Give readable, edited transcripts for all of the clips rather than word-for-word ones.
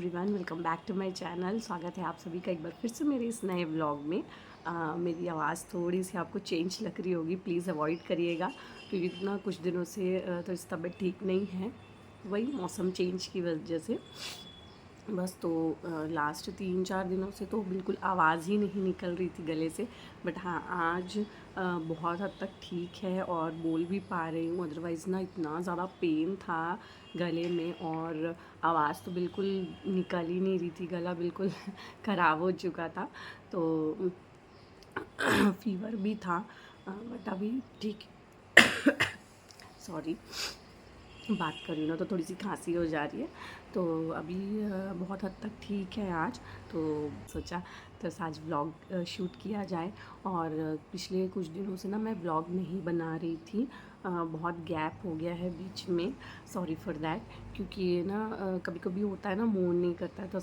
Everyone, welcome back to my channel. स्वागत है आप सभी का एक बार फिर से मेरे इस नए व्लॉग में। मेरी आवाज़ थोड़ी सी आपको चेंज लग रही होगी, प्लीज़ अवॉइड करिएगा क्योंकि ना कुछ दिनों से तो इस तबीयत ठीक नहीं है, वही मौसम चेंज की वजह से। बस तो लास्ट 3-4 दिनों से तो बिल्कुल आवाज़ ही नहीं निकल रही थी गले से। बट हाँ, आज बहुत हद तक ठीक है और बोल भी पा रही हूँ। अदरवाइज़ ना इतना ज़्यादा पेन था गले में और आवाज़ तो बिल्कुल निकल ही नहीं रही थी, गला बिल्कुल ख़राब हो चुका था। तो फीवर भी था, बट अभी ठीक सॉरी बात कर रही हूँ ना तो थोड़ी सी खांसी हो जा रही है। तो अभी बहुत हद तक ठीक है आज। तो सोचा तो आज व्लॉग शूट किया जाए। और पिछले कुछ दिनों से ना मैं व्लॉग नहीं बना रही थी, बहुत गैप हो गया है बीच में, सॉरी फॉर दैट। क्योंकि ना कभी कभी होता है ना, मूड नहीं करता है तो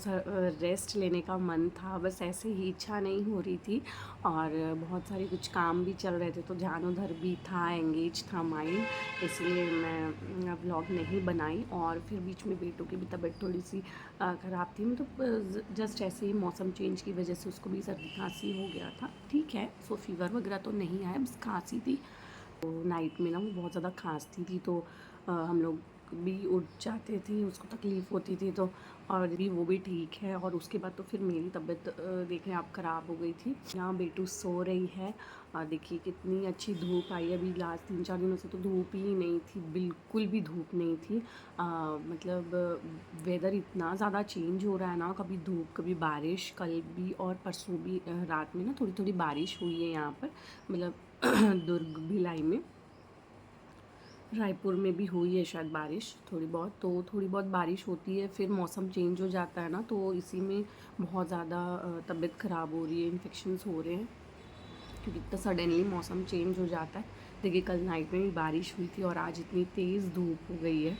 रेस्ट लेने का मन था, बस ऐसे ही इच्छा नहीं हो रही थी। और बहुत सारे कुछ काम भी चल रहे थे तो ध्यान उधर भी था, एंगेज था माइंड, इसलिए मैं व्लॉग नहीं बनाई। और फिर बीच में बेटों की भी तबीयत थोड़ी सी ख़राब थी, मतलब जस्ट ऐसे ही मौसम चेंज की वजह से उसको भी सर्दी खांसी हो गया था। ठीक है, सो फीवर वगैरह तो नहीं आया, बस खांसी थी। तो नाइट में ना वो बहुत ज़्यादा खांसती थी तो हम लोग भी उठ जाते थे, उसको तकलीफ़ होती थी। तो और भी वो भी ठीक है। और उसके बाद तो फिर मेरी तबीयत देखें आप ख़राब हो गई थी। यहाँ बेटू सो रही है, देखिए कितनी अच्छी धूप आई है। अभी लास्ट 3-4 दिनों से तो धूप ही नहीं थी, बिल्कुल भी धूप नहीं थी। मतलब वेदर इतना ज़्यादा चेंज हो रहा है ना, कभी धूप कभी बारिश। कल भी और परसों भी रात में ना थोड़ी थोड़ी बारिश हुई है यहाँ पर, मतलब दुर्ग भिलाई में, रायपुर में भी हुई है शायद बारिश थोड़ी बहुत। तो थोड़ी बहुत बारिश होती है, फिर मौसम चेंज हो जाता है ना, तो इसी में बहुत ज़्यादा तबीयत ख़राब हो रही है, इन्फेक्शंस हो रहे हैं क्योंकि इतना सडनली मौसम चेंज हो जाता है। देखिए कल नाइट में भी बारिश हुई थी और आज इतनी तेज़ धूप हो गई है।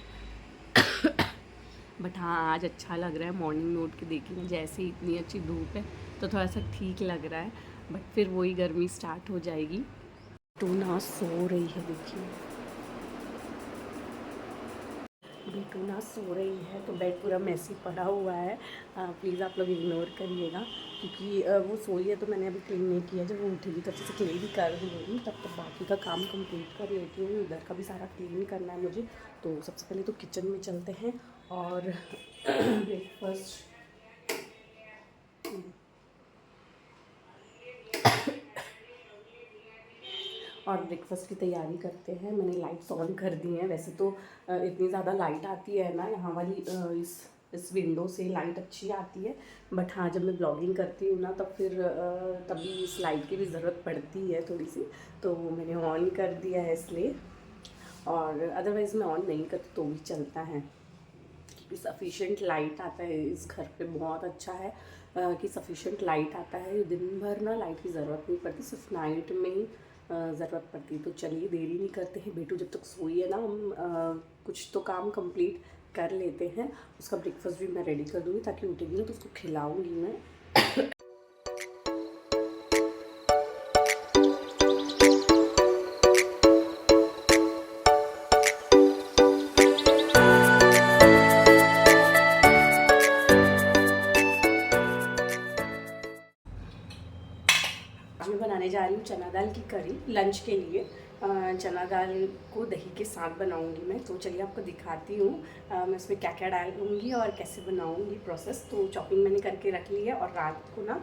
बट हाँ, आज अच्छा लग रहा है। मॉर्निंग में उठ के देखिए ना, जैसे ही इतनी अच्छी धूप है तो थोड़ा सा ठीक लग रहा है, बट फिर वही गर्मी स्टार्ट हो जाएगी। तो ना सो रही है, देखिए बिटू ना सो रही है तो बेड पूरा मैसी पड़ा हुआ है। प्लीज़ आप लोग इग्नोर करिएगा क्योंकि वो सोई है तो मैंने अभी क्लीन नहीं किया। जब वो उठेगी तो अच्छे से क्लीन भी कर दूँगी, तब तक बाकी का काम कंप्लीट कर लेती हूँ। इधर का भी सारा क्लीन करना है मुझे। तो सबसे पहले तो किचन में चलते हैं और ब्रेकफास्ट और ब्रेकफास्ट की तैयारी करते हैं। मैंने लाइट्स ऑन कर दी हैं। वैसे तो इतनी ज़्यादा लाइट आती है ना यहाँ वाली, इस विंडो से लाइट अच्छी आती है। बट हाँ, जब मैं ब्लॉगिंग करती हूँ ना तब फिर तभी इस लाइट की भी ज़रूरत पड़ती है थोड़ी सी, तो मैंने ऑन कर दिया है इसलिए। और अदरवाइज़ मैं ऑन नहीं करती तो भी चलता है कि सफिशेंट लाइट आता है इस घर पे। बहुत अच्छा है कि सफिशेंट लाइट आता है, दिन भर ना लाइट की ज़रूरत नहीं पड़ती, सिर्फ नाइट में ही ज़रूरत पड़ती है। तो चलिए देरी नहीं करते हैं, बेटू जब तक सोई है ना हम कुछ तो काम कंप्लीट कर लेते हैं। उसका ब्रेकफास्ट भी मैं रेडी कर दूँगी ताकि उठेगी ना तो उसको खिलाऊँगी मैं। आज मैं बनाने जा रही हूँ चना दाल की करी लंच के लिए। चना दाल को दही के साथ बनाऊंगी मैं, तो चलिए आपको दिखाती हूँ मैं इसमें क्या क्या डालूँगी और कैसे बनाऊँगी प्रोसेस। तो चॉपिंग मैंने करके रख ली है और रात को ना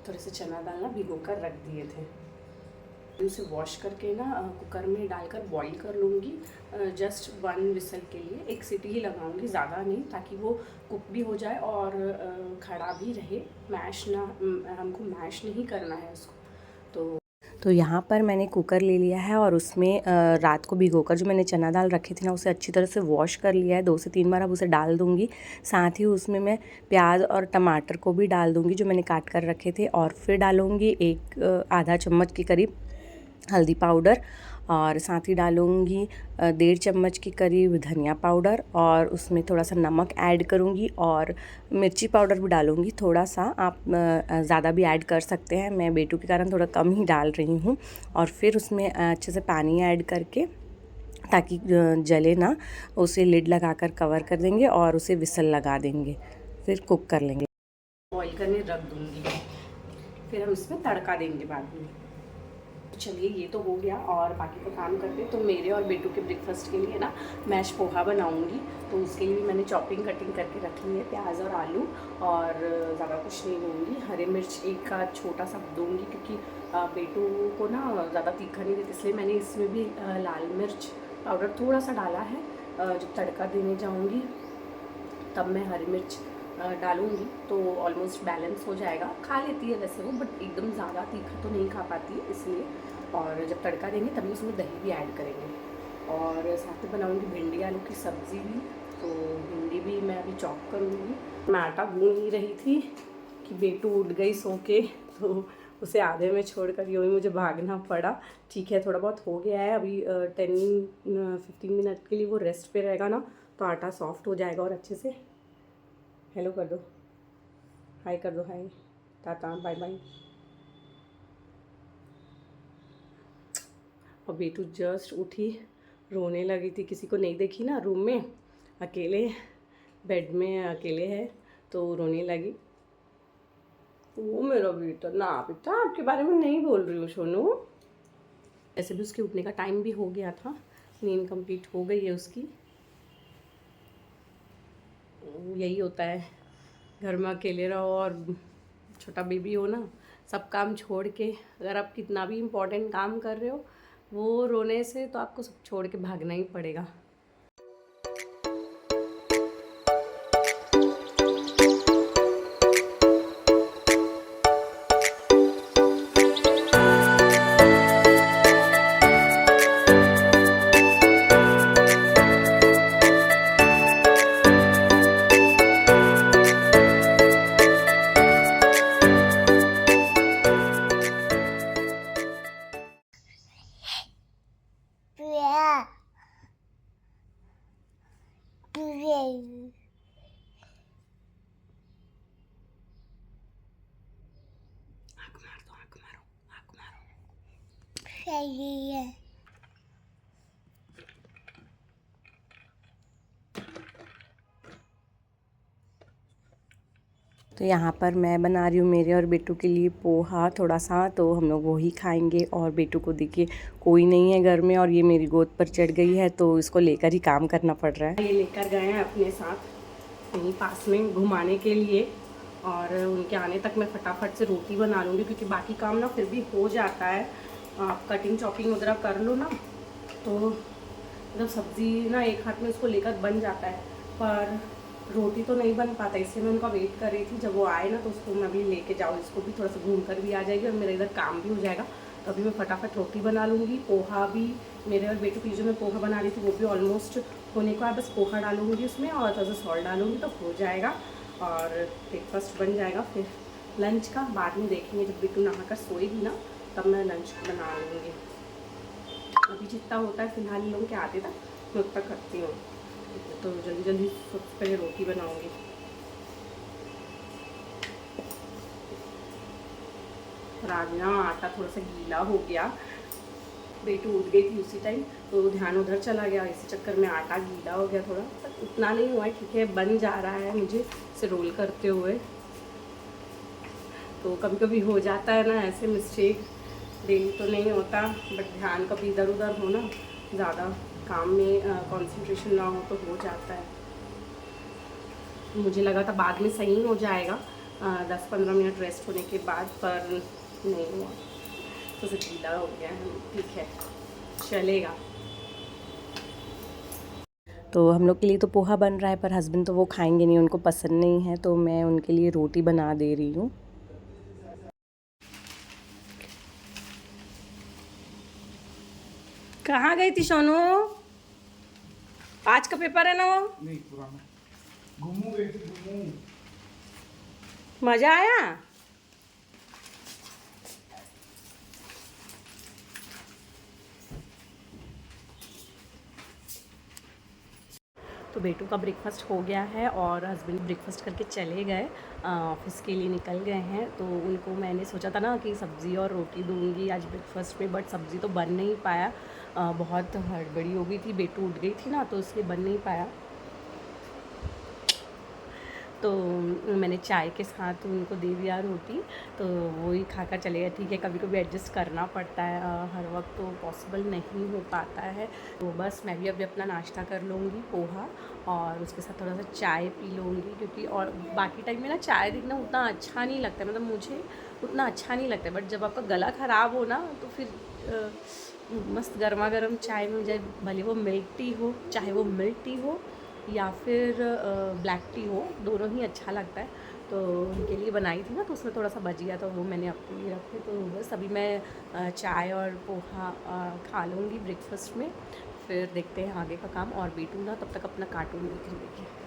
थोड़े से चना दाल ना भिगो कर रख दिए थे। उसे वॉश करके ना कुकर में डालकर बॉईल कर लूँगी, जस्ट 1 विसल के लिए। 1 सीटी ही लगाऊंगी, ज़्यादा नहीं, ताकि वो कुक भी हो जाए और खड़ा भी रहे। मैश ना, हमको मैश नहीं करना है उसको। तो यहाँ पर मैंने कुकर ले लिया है और उसमें रात को भिगोकर जो मैंने चना दाल रखे थे ना, उसे अच्छी तरह से वॉश कर लिया है। 2 से 3 बार अब उसे डाल दूँगी। साथ ही उसमें मैं प्याज और टमाटर को भी डाल दूँगी जो मैंने काट कर रखे थे। और फिर डालूँगी आधा चम्मच के करीब हल्दी पाउडर, और साथ ही डालूँगी 1.5 चम्मच के करीब धनिया पाउडर, और उसमें थोड़ा सा नमक ऐड करूँगी और मिर्ची पाउडर भी डालूँगी थोड़ा सा। आप ज़्यादा भी ऐड कर सकते हैं, मैं बेटू के कारण थोड़ा कम ही डाल रही हूँ। और फिर उसमें अच्छे से पानी ऐड करके, ताकि जले ना, उसे लिड लगाकर कवर कर देंगे और उसे विसल लगा देंगे। फिर कुक कर लेंगे। बॉईल करने रख दूँगी, फिर हम इसमें तड़का देंगे बाद में। चलिए ये तो हो गया और बाकी का काम करते हैं। तो मेरे और बेटू के ब्रेकफास्ट के लिए ना मैश पोहा बनाऊंगी, तो उसके लिए मैंने चॉपिंग कटिंग करके रख ली है, प्याज और आलू, और ज़्यादा कुछ नहीं दूँगी। हरी मिर्च एक का छोटा सा दूँगी क्योंकि बेटू को ना ज़्यादा तीखा नहीं देती, इसलिए मैंने इसमें भी लाल मिर्च पाउडर थोड़ा सा डाला है। जब तड़का देने जाऊँगी तब मैं हरी मिर्च डालूँगी तो ऑलमोस्ट बैलेंस हो जाएगा। खा लेती है वैसे वो, बट एकदम ज़्यादा तीखा तो नहीं खा पाती है, इसलिए। और जब तड़का देंगे तभी उसमें दही भी ऐड करेंगे, और साथ में बनाऊँगी भिंडी आलू की सब्ज़ी भी। तो भिंडी भी मैं अभी चॉप करूँगी। मैं आटा गूँध ही रही थी कि बेटू उठ गई सो के, तो उसे आधे में छोड़ कर यूँ ही मुझे भागना पड़ा। ठीक है, थोड़ा बहुत हो गया है। अभी 10-15 मिनट के लिए वो रेस्ट पे रहेगा ना, तो आटा सॉफ्ट हो जाएगा और अच्छे से। हेलो कर दो, हाय कर दो, हाय, टाटा, बाय बाय। और बेटू जस्ट उठी, रोने लगी थी। किसी को नहीं देखी ना रूम में, अकेले बेड में अकेले है तो रोने लगी। वो मेरा बेटा ना, बेटा आपके बारे में नहीं बोल रही हूँ सोनू। ऐसे भी उसके उठने का टाइम भी हो गया था, नींद कंप्लीट हो गई है उसकी। यही होता है, घर में अकेले रहो और छोटा बेबी हो ना, सब काम छोड़ के, अगर आप कितना भी इम्पोर्टेंट काम कर रहे हो, वो रोने से तो आपको सब छोड़ के भागना ही पड़ेगा। तो यहाँ पर मैं बना रही हूँ मेरे और बेटू के लिए पोहा थोड़ा सा, तो हम लोग वही खाएंगे। और बेटू को देखिए कोई नहीं है घर में, और ये मेरी गोद पर चढ़ गई है, तो इसको लेकर ही काम करना पड़ रहा है। ये लेकर गए हैं अपने साथ यहीं पास में घुमाने के लिए, और उनके आने तक मैं फटाफट से रोटी बना लूँगी, क्योंकि बाकी काम ना फिर भी हो जाता है। आप कटिंग चॉपिंग वगैरह कर लो ना, तो मतलब सब्ज़ी ना एक हाथ में उसको लेकर बन जाता है, पर रोटी तो नहीं बन पाता। इसलिए मैं उनका वेट कर रही थी, जब वो आए ना तो उसको मैं भी लेके जाऊँ, इसको भी थोड़ा सा घूम कर भी आ जाएगी और मेरा इधर काम भी हो जाएगा। तो अभी मैं फटाफट रोटी बना लूँगी। पोहा भी मेरे और बेटू के लिए जो मैं पोहा बना रही थी वो भी ऑलमोस्ट होने को है, बस पोहा डालूँगी उसमें और थोड़ा सा सॉल्ट डालूँगी तो हो जाएगा, और ब्रेकफास्ट बन जाएगा। फिर लंच का बाद में देखेंगे, जब बेटू नहा कर सोएगी ना तब मैं लंच बना लूँगी। अभी जितना होता है फिलहाल लोग के आते तक मैं उतना करती हूँ, तो जल्दी जल्दी सबसे पहले रोटी बनाऊंगी। और आज ना आटा थोड़ा सा गीला हो गया, बेटू उठ गई थी उसी टाइम तो ध्यान उधर चला गया, इसी चक्कर में आटा गीला हो गया थोड़ा। पर उतना नहीं हुआ है, ठीक है, बन जा रहा है मुझे इसे रोल करते हुए। तो कभी कभी हो जाता है ना ऐसे मिस्टेक, डेली तो नहीं होता, बट ध्यान कभी इधर उधर हो ना, ज़्यादा काम में कंसंट्रेशन ना हो तो हो जाता है। मुझे लगा था बाद में सही हो जाएगा 10-15 मिनट रेस्ट होने के बाद, पर नहीं हुआ, तो फिर गीला हो गया है। ठीक है, चलेगा। तो हम लोग के लिए तो पोहा बन रहा है, पर हस्बैंड तो वो खाएंगे नहीं, उनको पसंद नहीं है, तो मैं उनके लिए रोटी बना दे रही हूँ। कहाँ गई थी सोनू? आज का पेपर है ना वो? नहीं, पुराना। घूमू गई थी, घूमू। मजा आया? तो बेटू का ब्रेकफास्ट हो गया है और हस्बैंड ब्रेकफास्ट करके चले गए, ऑफिस के लिए निकल गए हैं। तो उनको मैंने सोचा था ना कि सब्ज़ी और रोटी दूंगी आज ब्रेकफास्ट में, बट सब्ज़ी तो बन नहीं पाया, बहुत हड़बड़ी हो गई थी, बेटू उठ गई थी ना तो इसलिए बन नहीं पाया। तो मैंने चाय के साथ उनको दे दिया रोटी, तो वो ही खा कर चले गए। ठीक है, कभी कभी एडजस्ट करना पड़ता है, हर वक्त तो पॉसिबल नहीं हो पाता है। तो बस मैं भी अभी अपना नाश्ता कर लूँगी पोहा, और उसके साथ थोड़ा सा चाय पी लूँगी, क्योंकि और बाकी टाइम में ना चाय देखना उतना अच्छा नहीं लगता है, मतलब मुझे उतना अच्छा नहीं लगता है। बट जब आपका गला ख़राब हो ना, तो फिर मस्त गर्मा गर्म चाय में जाए, भले वो मिल्क टी हो, चाहे वो मिल्क टी हो या फिर ब्लैक टी हो, दोनों ही अच्छा लगता है। तो उनके लिए बनाई थी ना, तो उसमें थोड़ा सा बच गया, तो वो मैंने अपने लिए रखे। तो बस अभी मैं चाय और पोहा खा लूँगी ब्रेकफास्ट में, फिर देखते हैं आगे का काम। और बेटू ना तब तक अपना कार्टून देख रही है।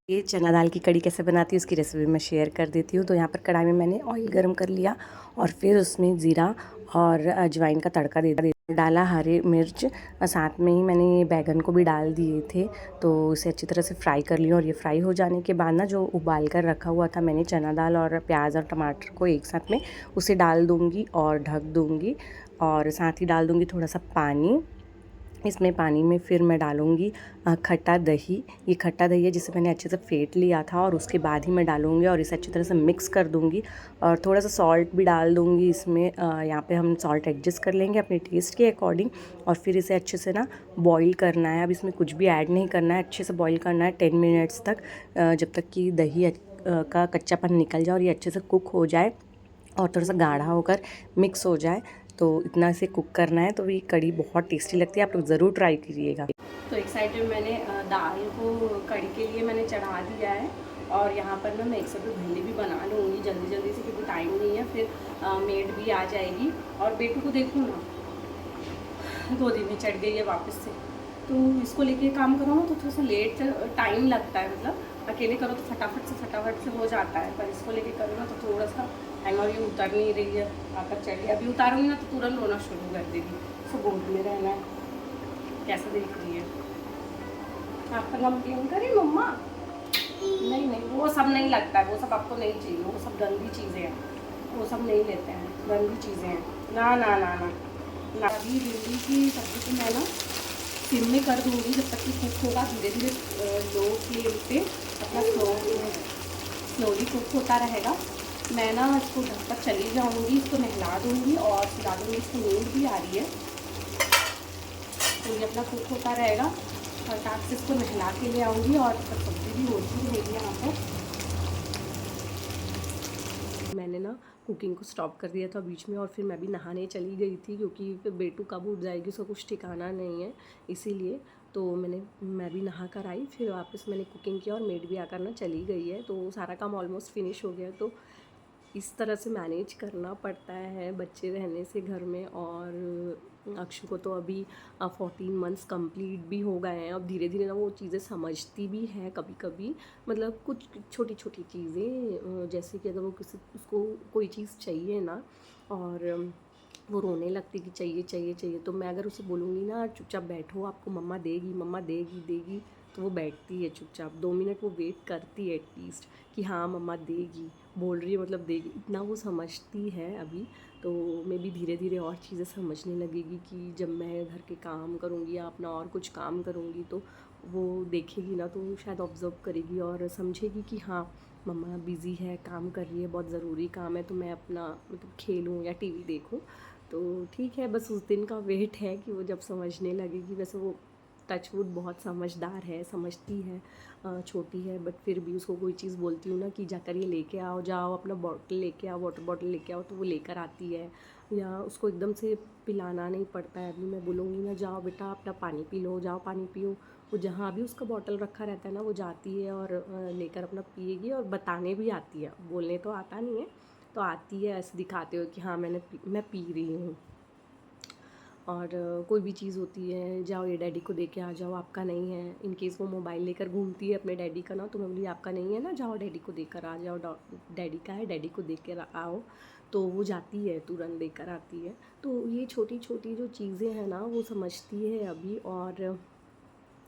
ये चना दाल की कड़ी कैसे बनाती है उसकी रेसिपी मैं शेयर कर देती हूँ। तो यहाँ पर कढ़ाई में मैंने ऑयल गरम कर लिया, और फिर उसमें ज़ीरा और अजवाइन का तड़का दे डाला, हरी मिर्च, साथ में ही मैंने ये बैगन को भी डाल दिए थे। तो इसे अच्छी तरह से फ्राई कर लिया, और ये फ्राई हो जाने के बाद ना, जो उबाल कर रखा हुआ था मैंने चना दाल और प्याज और टमाटर को एक साथ में, उसे डाल दूँगी और ढक दूँगी, और साथ ही डाल दूँगी थोड़ा सा पानी। इसमें पानी में फिर मैं डालूँगी खट्टा दही। ये खट्टा दही है जिसे मैंने अच्छे से फेंट लिया था, और उसके बाद ही मैं डालूँगी, और इसे अच्छी तरह से मिक्स कर दूँगी, और थोड़ा सा सॉल्ट भी डाल दूँगी इसमें। यहाँ पे हम सॉल्ट एडजस्ट कर लेंगे अपने टेस्ट के अकॉर्डिंग, और फिर इसे अच्छे से ना बॉईल करना है। अब इसमें कुछ भी ऐड नहीं करना है, अच्छे से बॉईल करना है 10 मिनट्स तक, जब तक कि दही का कच्चापन निकल जाए और ये अच्छे से कुक हो जाए और थोड़ा सा गाढ़ा होकर मिक्स हो जाए। तो इतना इसे कुक करना है। तो ये कड़ी बहुत टेस्टी लगती है, आप लोग ज़रूर ट्राई कीजिएगा। तो एक साइड में मैंने दाल को कड़ी के लिए मैंने चढ़ा दिया है, और यहाँ पर ना मैं एक साइड भिंडी भी बना लूँगी जल्दी जल्दी से, क्योंकि टाइम नहीं है, फिर मेड भी आ जाएगी। और बेटू को देखूँ ना, गोदी में चढ़ गई है वापस से, तो इसको लेके काम करो ना तो थोड़ा सा लेट टाइम लगता है। मतलब अकेले करो तो फटाफट से हो जाता है, पर इसको लेके करो ना तो थोड़ा सा टाइम। और ये उतर नहीं रही है, आकर चढ़ी, अभी उतारूंगी ना तो तुरंत रोना शुरू कर देगी। इसको गोद में रहना है। कैसा देख रही है, आपका नाम क्यों करी मम्मा? नहीं नहीं, वो सब नहीं लगता है, वो सब आपको नहीं चाहिए, वो सब गंदी चीज़ें हैं, वो सब नहीं लेते हैं, गंदी चीज़ें हैं। ना ना ना ना ना। अभी भिंडी की सब्ज़ी को मैं ना सिम में कर दूँगी जब तक कि कुक होगा। धीरे धीरे लो फ्लेम पे अपना स्लोली कुक होता रहेगा। मैं ना इसको ढककर चली जाऊँगी, इसको नहला दूँगी और खिला दूँगी। इसको नींद भी आ रही है, तो ये अपना कुक होता रहेगा। फटाक से इसको नहला के ले आऊँगी, और सब्ज़ी भी होती रहेगी यहाँ पर। मैंने ना कुकिंग को स्टॉप कर दिया था बीच में, और फिर मैं भी नहाने चली गई थी, क्योंकि फिर बेटू कब उठ जाएगी उसका कुछ ठिकाना नहीं है, इसीलिए। तो मैं भी नहा कर आई, फिर वापस मैंने कुकिंग किया, और मेड भी आकर ना चली गई है, तो सारा काम ऑलमोस्ट फिनिश हो गया। तो इस तरह से मैनेज करना पड़ता है बच्चे रहने से घर में। और अक्षु को तो अभी 14 मंथ्स कंप्लीट भी हो गए हैं। अब धीरे धीरे ना वो चीज़ें समझती भी है कभी कभी, मतलब कुछ छोटी छोटी चीज़ें, जैसे कि अगर वो उसको कोई चीज़ चाहिए ना, और वो रोने लगती कि चाहिए चाहिए चाहिए, तो मैं अगर उसे बोलूँगी ना चुपचाप बैठो, आपको मम्मा देगी, मम्मा देगी देगी, तो वो बैठती है चुपचाप। 2 मिनट वो वेट करती है एटलीस्ट, कि हाँ मम्मा देगी, बोल रही है मतलब देगी, इतना वो समझती है अभी। तो मैं भी धीरे धीरे और चीज़ें समझने लगेगी, कि जब मैं घर के काम करूँगी या अपना और कुछ काम करूँगी, तो वो देखेगी ना, तो शायद ऑब्ज़र्व करेगी और समझेगी कि हाँ मम्मा बिज़ी है, काम कर रही है, बहुत ज़रूरी काम है, तो मैं अपना मतलब खेलूँ या टीवी देखूँ। तो ठीक है, बस उस दिन का वेट है कि वो जब समझने लगेगी। वैसे वो टचवुड बहुत समझदार है, समझती है, छोटी है, बट फिर भी उसको कोई चीज़ बोलती हूँ ना कि जाकर ये लेके आओ, जाओ अपना बॉटल लेके आओ, वाटर बॉटल लेके आओ, तो वो लेकर आती है। या उसको एकदम से पिलाना नहीं पड़ता है। अभी मैं बोलूँगी ना जाओ बेटा अपना पानी पी लो, जाओ पानी पियो, वो जहाँ भी उसका बॉटल रखा रहता है ना, वो जाती है और लेकर अपना पिएगी, और बताने भी आती है। बोलने तो आता नहीं है, तो आती है ऐसे दिखाते हुए कि हाँ मैं पी रही हूँ। और कोई भी चीज़ होती है, जाओ ये डैडी को दे के आ जाओ, आपका नहीं है। इन केस वो मोबाइल लेकर घूमती है अपने डैडी का ना, तो मैं बोली आपका नहीं है ना, जाओ डैडी को देकर आ जाओ, डैडी का है, डैडी को दे कर आओ। तो वो जाती है, तुरंत लेकर आती है। तो ये छोटी छोटी जो चीज़ें हैं ना, वो समझती है अभी, और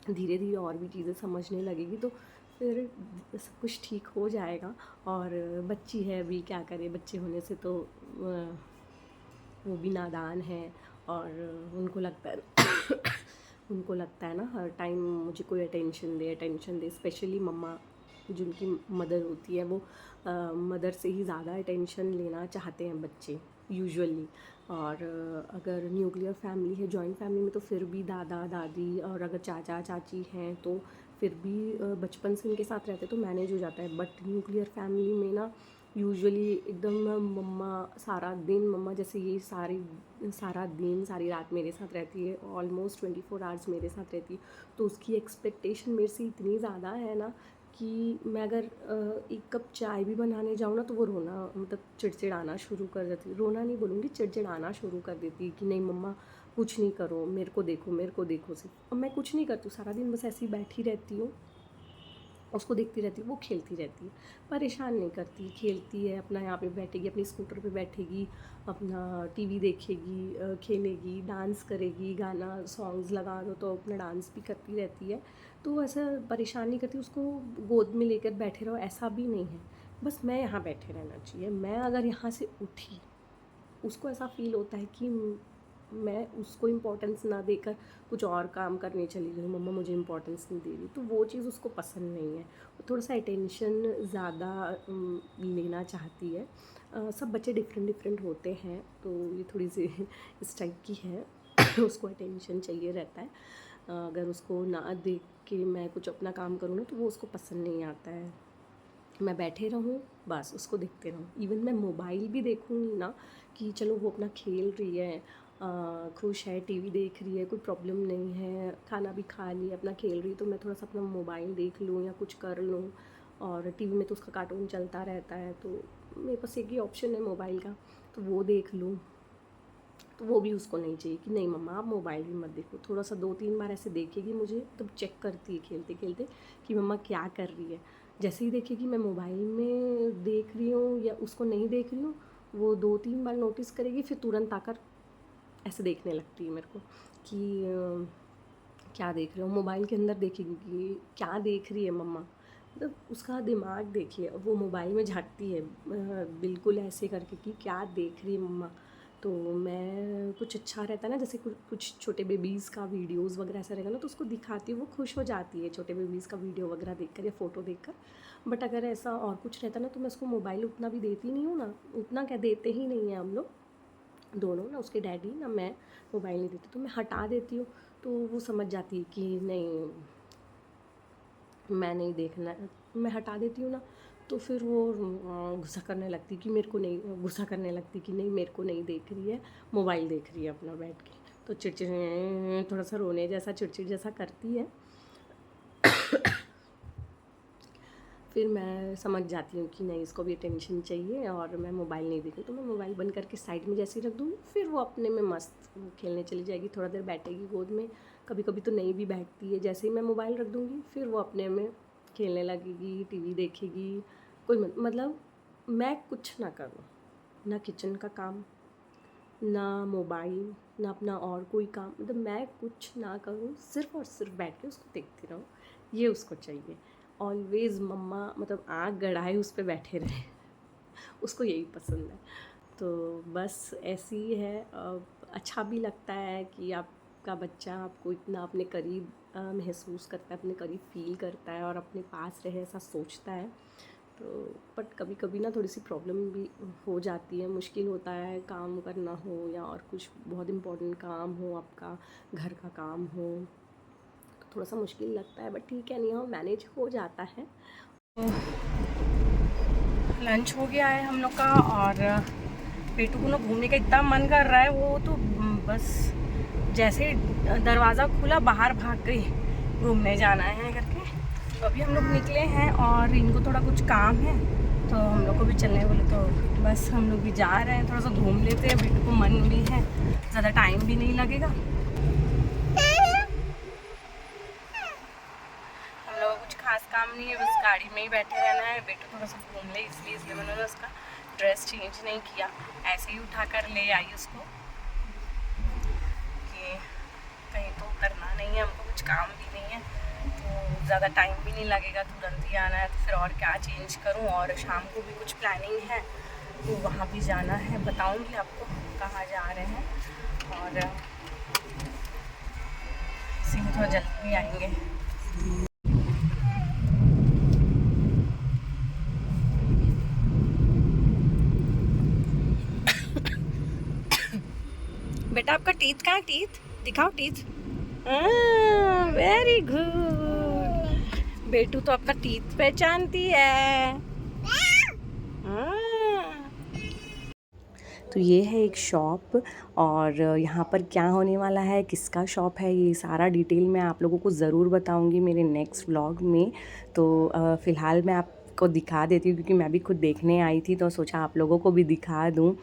धीरे धीरे और भी चीज़ें समझने लगेगी, तो फिर सब कुछ ठीक हो जाएगा। और बच्ची है अभी, क्या करे, बच्चे होने से तो वो भी नादान है, और उनको लगता है उनको लगता है ना हर टाइम मुझे कोई अटेंशन दे, स्पेशली मम्मा जिनकी मदर होती है वो मदर से ही ज़्यादा अटेंशन लेना चाहते हैं बच्चे यूजुअली। और अगर न्यूक्लियर फैमिली है, जॉइंट फैमिली में, तो फिर भी दादा दादी और अगर चाचा चाची हैं तो फिर भी बचपन से उनके साथ रहते तो मैनेज हो जाता है। बट न्यूक्लियर फैमिली में ना यूजुअली एकदम मम्मा सारा दिन, मम्मा जैसे ये सारा दिन सारी रात मेरे साथ रहती है, ऑलमोस्ट 24 आवर्स मेरे साथ रहती है। तो उसकी एक्सपेक्टेशन मेरे से इतनी ज़्यादा है ना कि मैं अगर एक कप चाय भी बनाने जाऊँ ना तो वो रोना, मतलब चिड़चिड़ाना शुरू कर देती, रोना नहीं बोलूँगी, चिड़चिड़ाना शुरू कर देती कि नहीं मम्मा कुछ नहीं करो, मेरे को देखो सिर्फ। और मैं कुछ नहीं करती हूँ, सारा दिन बस ऐसी बैठी रहती हूँ, उसको देखती रहती हूँ, वो खेलती रहती है, परेशान नहीं करती, खेलती है अपना, यहाँ पे बैठेगी, अपनी स्कूटर पे बैठेगी, अपना टीवी देखेगी, खेलेगी, डांस करेगी, गाना सॉन्ग्स लगा दो तो अपना डांस भी करती रहती है। तो ऐसा परेशान नहीं करती, उसको गोद में लेकर बैठे रहो ऐसा भी नहीं है, बस मैं यहाँ बैठे रहना चाहिए। मैं अगर यहाँ से उठी, उसको ऐसा फील होता है कि मैं उसको इम्पोर्टेंस ना देकर कुछ और काम करने चली गई, मम्मा मुझे इम्पोर्टेंस नहीं दे रही, तो वो चीज़ उसको पसंद नहीं है। वो थोड़ा सा अटेंशन ज़्यादा लेना चाहती है। सब बच्चे डिफरेंट होते हैं, तो ये थोड़ी सी इस टाइप की है। उसको अटेंशन चाहिए रहता है। अगर उसको ना देख के मैं कुछ अपना काम करूँ ना तो वो उसको पसंद नहीं आता है। मैं बैठे रहूँ बस उसको देखते रहूँ। इवन मैं मोबाइल भी देखूँगी ना कि चलो वो अपना खेल रही है, खुश है, टीवी देख रही है, कोई प्रॉब्लम नहीं है, खाना भी खा लिया, अपना खेल रही है, तो मैं थोड़ा सा अपना मोबाइल देख लूँ या कुछ कर लूँ। और टीवी में तो उसका कार्टून चलता रहता है, तो मेरे पास एक ही ऑप्शन है मोबाइल का, तो वो देख लूँ। तो वो भी उसको नहीं चाहिए कि नहीं मम्मा आप मोबाइल भी मत देखो। थोड़ा सा 2-3 बार ऐसे देखेगी मुझे, तब चेक करती है खेलते खेलते कि मम्मा क्या कर रही है। जैसे ही देखेगी मैं मोबाइल में देख रही हूँ या उसको नहीं देख रही हूँ, वो 2-3 बार नोटिस करेगी, फिर तुरंत आकर ऐसे देखने लगती है मेरे को कि क्या देख रहे हो। मोबाइल के अंदर देखेगी कि क्या देख रही है मम्मा, मतलब उसका दिमाग देखिए, वो मोबाइल में झांकती है बिल्कुल ऐसे करके कि क्या देख रही है मम्मा। तो मैं कुछ अच्छा रहता है ना, जैसे कुछ छोटे बेबीज़ का वीडियोज़ वगैरह ऐसा रहेगा ना तो उसको दिखाती हूँ, वो खुश हो जाती है छोटे बेबीज़ का वीडियो वगैरह देखकर या फ़ोटो देखकर। बट अगर ऐसा और कुछ रहता ना तो मैं उसको मोबाइल उतना भी देती नहीं हूँ ना, उतना क्या देते ही नहीं हैं हम लोग दोनों, ना उसके डैडी ना मैं मोबाइल नहीं देती, तो मैं हटा देती हूँ। तो वो समझ जाती है कि नहीं मैं नहीं देखना है, मैं हटा देती हूँ ना, तो फिर वो गुस्सा करने लगती कि मेरे को नहीं, गुस्सा करने लगती कि नहीं मेरे को नहीं देख रही है, मोबाइल देख रही है अपना बैठ के। तो चिड़चिड़, थोड़ा सा रोने जैसा, चिड़चिड़ जैसा करती है। फिर मैं समझ जाती हूँ कि नहीं इसको भी अटेंशन चाहिए और मैं मोबाइल नहीं देखूँ, तो मैं मोबाइल बंद करके साइड में जैसे ही रख दूँगी, फिर वो अपने में मस्त खेलने चली जाएगी, थोड़ा देर बैठेगी गोद में। कभी कभी तो नहीं भी बैठती है, जैसे ही मैं मोबाइल रख दूँगी फिर वो अपने में खेलने लगेगी, टीवी देखेगी। कोई मतलब मैं कुछ ना करूँ, ना किचन का काम, ना मोबाइल, ना अपना और कोई काम, मतलब मैं कुछ ना करूँ, सिर्फ़ और सिर्फ बैठ के उसको देखती रहूँ, ये उसको चाहिए। ऑलवेज़ मम्मा मतलब आँख गड़ाए उस पे बैठे रहें, उसको यही पसंद है। तो बस ऐसे ही है। अच्छा भी लगता है कि आपका बच्चा आपको इतना अपने करीब महसूस करता है, अपने करीब फ़ील करता है और अपने पास रहे ऐसा सोचता है। तो बट कभी कभी ना थोड़ी सी प्रॉब्लम भी हो जाती है, मुश्किल होता है, काम करना हो या और कुछ बहुत इम्पोर्टेंट काम हो, आपका घर का काम हो, तो थोड़ा सा मुश्किल लगता है, बट ठीक है, नहीं हो मैनेज हो जाता है। लंच हो गया है हम लोग का और पेटू को ना घूमने का इतना मन कर रहा है, वो तो बस जैसे दरवाज़ा खुला बाहर भाग गई, घूमने जाना है करके। तो अभी हम लोग निकले हैं और इनको थोड़ा कुछ काम है तो हम लोग को भी चलने बोले, तो बस हम लोग भी जा रहे हैं, थोड़ा सा घूम लेते हैं, बेटू को मन भी है, ज़्यादा टाइम भी नहीं लगेगा। हम लोग को कुछ खास काम नहीं है, बस गाड़ी में ही बैठे रहना है, बेटू थोड़ा सा घूम ले, इसलिए मैंने उसका ड्रेस चेंज नहीं किया, ऐसे ही उठा कर ले आई उसको कि कहीं तो उतरना नहीं है, हमको कुछ काम भी नहीं है, तो ज़्यादा टाइम भी नहीं लगेगा, तुरंत ही आना है, तो फिर और क्या चेंज करूं। और शाम को भी कुछ प्लानिंग है, तो वहाँ भी जाना है, बताऊंगी आपको कहाँ जा रहे हैं। और थोड़ा जल्दी भी आएंगे। बेटा आपका टीथ कहाँ है? टीथ दिखाओ, टीथ। Very good. बेटू तो अपना टीथ पहचानती है। तो ये है एक शॉप, और यहाँ पर क्या होने वाला है, किसका शॉप है, ये सारा डिटेल मैं आप लोगों को ज़रूर बताऊँगी मेरे नेक्स्ट व्लॉग में। तो फ़िलहाल मैं आपको दिखा देती हूँ, क्योंकि मैं भी खुद देखने आई थी तो सोचा आप लोगों को भी दिखा दूँ,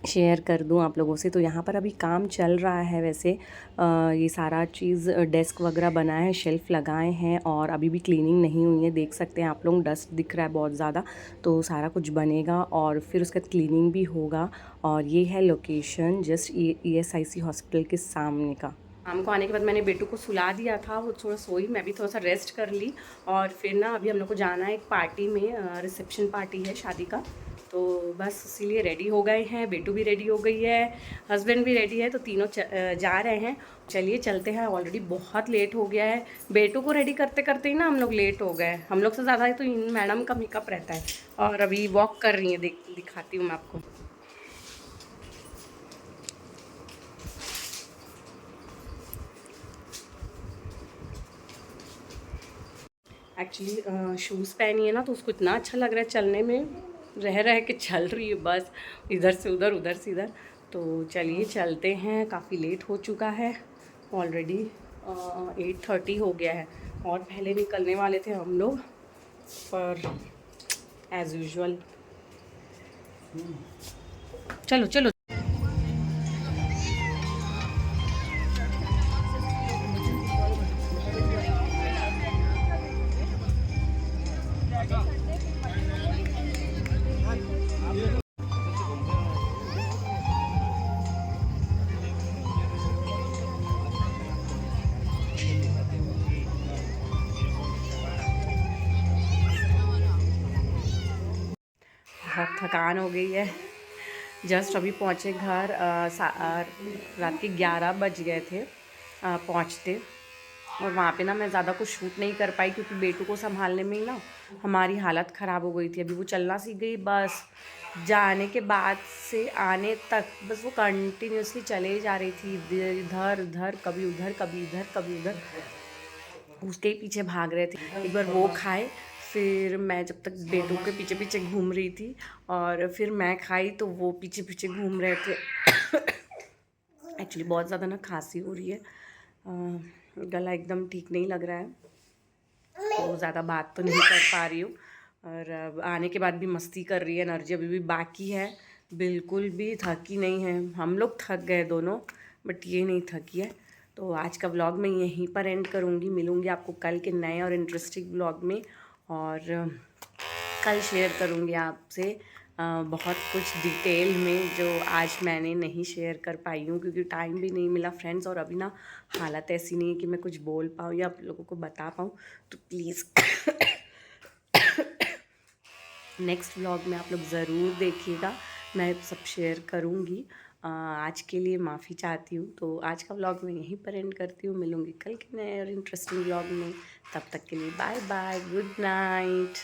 शेयर कर दूं आप लोगों से। तो यहाँ पर अभी काम चल रहा है वैसे। ये सारा चीज़ डेस्क वगैरह बनाए हैं, शेल्फ़ लगाए हैं, और अभी भी क्लीनिंग नहीं हुई है, देख सकते हैं आप लोग, डस्ट दिख रहा है बहुत ज़्यादा। तो सारा कुछ बनेगा और फिर उसका क्लीनिंग भी होगा। और ये है लोकेशन जस्ट ESIC हॉस्पिटल के सामने का। शाम को आने के बाद मैंने बेटू को सुला दिया था, वो थोड़ा सोई, मैं भी थोड़ा सा रेस्ट कर ली। और फिर ना अभी हम लोग को जाना है एक पार्टी में, रिसेप्शन पार्टी है शादी का। तो बस इसीलिए रेडी हो गए हैं, बेटू भी रेडी हो गई है, हस्बैंड भी रेडी है, तो तीनों जा रहे हैं। चलिए चलते हैं, ऑलरेडी बहुत लेट हो गया है। बेटू को रेडी करते करते ही ना हम लोग लेट हो गए, हम लोग से ज़्यादा तो इन मैडम का मेकअप रहता है। और अभी वॉक कर रही हैं, दिखाती हूँ मैं आपको। एक्चुअली शूज़ पहनी है ना, तो उसको इतना अच्छा लग रहा है चलने में, रह रह के चल रही है बस, इधर से उधर उधर से इधर। तो चलिए चलते हैं, काफ़ी लेट हो चुका है ऑलरेडी, 8:30 हो गया है, और पहले निकलने वाले थे हम लोग, पर एज़ यूजुअल। चलो चलो। बहुत थकान हो गई है, जस्ट अभी पहुँचे घर, रात के 11 बज गए थे पहुँचते। और वहाँ पे ना मैं ज़्यादा कुछ शूट नहीं कर पाई, क्योंकि बेटू को संभालने में ही ना हमारी हालत ख़राब हो गई थी। अभी वो चलना सीख गई, बस जाने के बाद से आने तक बस वो कंटिन्यूसली चले जा रही थी, इधर उधर, कभी उधर कभी इधर कभी उधर, उसके ही पीछे भाग रहे थे। एक बार वो खाए, फिर मैं जब तक बेटू के पीछे पीछे घूम रही थी, और फिर मैं खाई तो वो पीछे पीछे घूम रहे थे। एक्चुअली बहुत ज़्यादा ना खांसी हो रही है, गला एकदम ठीक नहीं लग रहा है, तो ज़्यादा बात तो नहीं कर पा रही हूँ। और अब आने के बाद भी मस्ती कर रही है, एनर्जी अभी भी बाकी है, बिल्कुल भी थकी नहीं है। हम लोग थक गए दोनों, बट ये नहीं थकी है। तो आज का व्लॉग मैं यहीं पर एंड करूँगी, मिलूँगी आपको कल के नए और इंटरेस्टिंग व्लॉग में, और कल शेयर करूँगी आपसे बहुत कुछ डिटेल में, जो आज मैंने नहीं शेयर कर पाई हूँ, क्योंकि टाइम भी नहीं मिला फ्रेंड्स, और अभी ना हालत ऐसी नहीं है कि मैं कुछ बोल पाऊँ या आप लोगों को बता पाऊँ। तो प्लीज़ नेक्स्ट व्लॉग में आप लोग ज़रूर देखिएगा, मैं सब शेयर करूँगी। आज के लिए माफ़ी चाहती हूँ। तो आज का व्लॉग मैं यहीं पर एंड करती हूँ, मिलूँगी कल के नए और इंटरेस्टिंग व्लॉग में। तब तक के लिए बाय बाय, गुड नाइट।